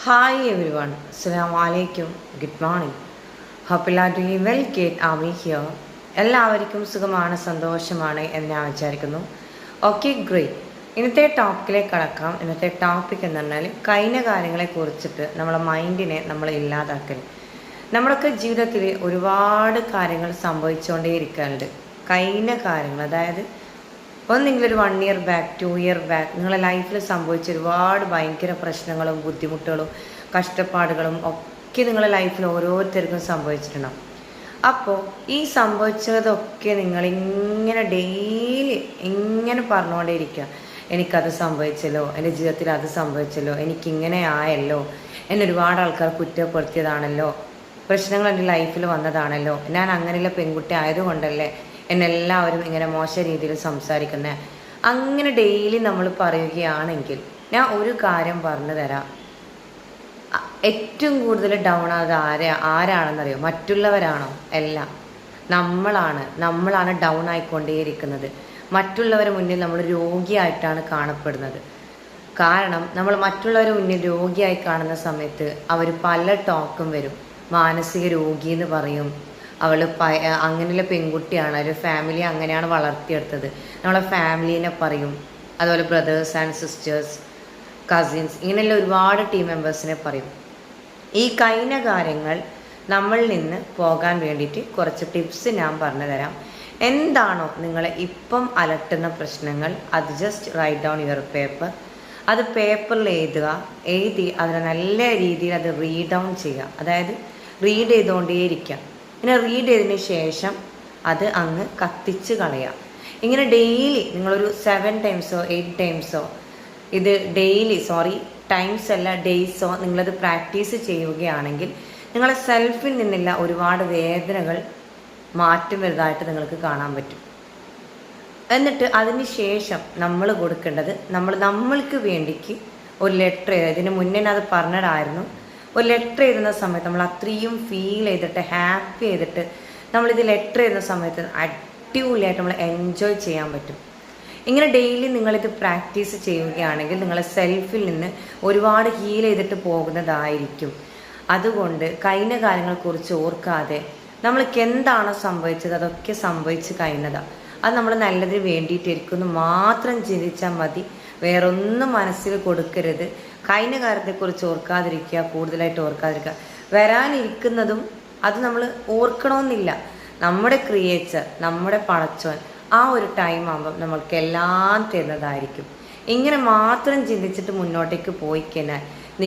Hi everyone, Assalamu alaikum, good morning. Hope you are doing well, Kate Ami here. എല്ലാവർക്കും സുഖമാണ് സന്തോഷമാണ് എന്ന് ഞാൻ വിചാരിക്കുന്നു. Okay great. ഇന്നത്തെ ടോപ്പിക്കിലേക്ക് കടക്കാം. ഇന്നത്തെ ടോപ്പിക് എന്ന് പറഞ്ഞാൽ കഴിഞ്ഞ കാര്യങ്ങളെ കുറിച്ചിട്ട് നമ്മളെ മൈൻഡിനെ നമ്മൾ ഇല്ലാതാക്കൽ. നമ്മളൊക്കെ ജീവിതത്തിൽ ഒരുപാട് കാര്യങ്ങൾ സംഭവിച്ചുകൊണ്ടേയിരിക്കാറുണ്ട്. കഴിഞ്ഞ കാര്യങ്ങൾ, അതായത് ഒന്നെങ്കിലും ഒരു 1 year ബാക്ക് 2 year ബാക്ക് നിങ്ങളുടെ ലൈഫിൽ സംഭവിച്ച ഒരുപാട് ഭയങ്കര പ്രശ്നങ്ങളും ബുദ്ധിമുട്ടുകളും കഷ്ടപ്പാടുകളും ഒക്കെ നിങ്ങളുടെ ലൈഫിൽ ഓരോരുത്തർക്കും സംഭവിച്ചിട്ടുണ്ടാവും. അപ്പോൾ ഈ സംഭവിച്ചതൊക്കെ നിങ്ങളിങ്ങനെ ഡെയിലി ഇങ്ങനെ പറഞ്ഞുകൊണ്ടേയിരിക്കുക. എനിക്കത് സംഭവിച്ചല്ലോ, എൻ്റെ ജീവിതത്തിൽ അത് സംഭവിച്ചല്ലോ, എനിക്കിങ്ങനെ ആയല്ലോ, എന്നെ ഒരുപാട് ആൾക്കാർ കുറ്റപ്പെടുത്തിയതാണല്ലോ, പ്രശ്നങ്ങൾ എൻ്റെ ലൈഫിൽ വന്നതാണല്ലോ, ഞാൻ അങ്ങനെയുള്ള പെൺകുട്ടി ആയതുകൊണ്ടല്ലേ എന്നെല്ലാവരും ഇങ്ങനെ മോശം രീതിയിൽ സംസാരിക്കുന്നത്. അങ്ങനെ ഡെയിലി നമ്മൾ പറയുകയാണെങ്കിൽ ഞാൻ ഒരു കാര്യം പറഞ്ഞു തരാം. ഏറ്റവും കൂടുതൽ ഡൗൺ ആയത് ആരാണെന്നറിയോ? മറ്റുള്ളവരാണോ? അല്ല, നമ്മളാണ് ഡൗൺ ആയിക്കൊണ്ടേയിരിക്കുന്നത്. മറ്റുള്ളവരുടെ മുന്നിൽ നമ്മൾ രോഗിയായിട്ടാണ് കാണപ്പെടുന്നത്. കാരണം നമ്മൾ മറ്റുള്ളവരുടെ മുന്നിൽ രോഗിയായി കാണുന്ന സമയത്ത് അവർ പല ടോക്കും വരും. മാനസിക രോഗി എന്ന് പറയും, അവൾ അങ്ങനെയുള്ള പെൺകുട്ടിയാണ്, ഒരു ഫാമിലി അങ്ങനെയാണ് വളർത്തിയെടുത്തത്, നമ്മളെ ഫാമിലീനെ പറയും. അതുപോലെ ബ്രദേഴ്സ് ആൻഡ് സിസ്റ്റേഴ്സ്, കസിൻസ്, ഇങ്ങനെയുള്ള ഒരുപാട് ടീം മെമ്പേഴ്സിനെ പറയും. ഈ കഴിഞ്ഞ കാര്യങ്ങൾ നമ്മളിൽ നിന്ന് പോകാൻ വേണ്ടിയിട്ട് കുറച്ച് ടിപ്സ് ഞാൻ പറഞ്ഞു തരാം. എന്താണോ നിങ്ങളെ ഇപ്പം അലട്ടുന്ന പ്രശ്നങ്ങൾ, അത് just right down your paper. അത് പേപ്പറിൽ എഴുതി അതിനെ നല്ല രീതിയിൽ അത് റീഡ് ഡൗൺ ചെയ്യുക. അതായത് റീഡ് ചെയ്തുകൊണ്ടേയിരിക്കുക. ഇങ്ങനെ റീഡ് ചെയ്തതിന് ശേഷം അത് അങ്ങ് കത്തിച്ച് കളയുക. ഇങ്ങനെ ഡെയിലി നിങ്ങളൊരു 7 ടൈംസോ 8 ടൈംസോ, ഇത് ടൈംസ് അല്ല ഡേയ്സോ നിങ്ങളത് പ്രാക്ടീസ് ചെയ്യുകയാണെങ്കിൽ നിങ്ങളെ സെൽഫിൽ നിന്നുള്ള ഒരുപാട് വേദനകൾ മാറ്റം വരുന്നതായിട്ട് നിങ്ങൾക്ക് കാണാൻ പറ്റും. എന്നിട്ട് അതിന് ശേഷം നമ്മൾ കൊടുക്കേണ്ടത്, നമ്മൾക്ക് വേണ്ടിക്ക് ഒരു ലെറ്റർ എഴുതുക. ഇതിന് മുന്നേ അത് പറഞ്ഞിടായിരുന്നു. ഒരു ലെറ്റർ എഴുതുന്ന സമയത്ത് നമ്മൾ അത്രയും ഫീൽ ചെയ്തിട്ട് ഹാപ്പി ചെയ്തിട്ട് നമ്മളിത് ലെറ്റർ എഴുതുന്ന സമയത്ത് അടിപൊളിയായിട്ട് നമ്മൾ എൻജോയ് ചെയ്യാൻ പറ്റും. ഇങ്ങനെ ഡെയിലി നിങ്ങളിത് പ്രാക്ടീസ് ചെയ്യുകയാണെങ്കിൽ നിങ്ങളെ സെൽഫിൽ നിന്ന് ഒരുപാട് ഹീൽ ചെയ്തിട്ട് പോകുന്നതായിരിക്കും. അതുകൊണ്ട് കഴിഞ്ഞ കാര്യങ്ങളെക്കുറിച്ച് ഓർക്കാതെ നമ്മൾക്ക് എന്താണോ സംഭവിച്ചത് അതൊക്കെ സംഭവിച്ച് കഴിഞ്ഞതാണ്. അത് നമ്മൾ നല്ലതിന് വേണ്ടിയിട്ടിരിക്കുന്നു മാത്രം ചിന്തിച്ചാൽ മതി. വേറൊന്നും മനസ്സിൽ കൊടുക്കരുത്. കഴിഞ്ഞ കാര്യത്തെക്കുറിച്ച് ഓർക്കാതിരിക്കുക, കൂടുതലായിട്ട് ഓർക്കാതിരിക്കുക. വരാനിരിക്കുന്നതും അത് നമ്മൾ ഓർക്കണമെന്നില്ല. നമ്മുടെ ക്രിയേച്ചർ, നമ്മുടെ പടച്ചോൻ ആ ഒരു ടൈം ആകുമ്പം നമ്മൾക്ക് എല്ലാം തരുന്നതായിരിക്കും. ഇങ്ങനെ മാത്രം ചിന്തിച്ചിട്ട് മുന്നോട്ടേക്ക് പോയി കഴിഞ്ഞാൽ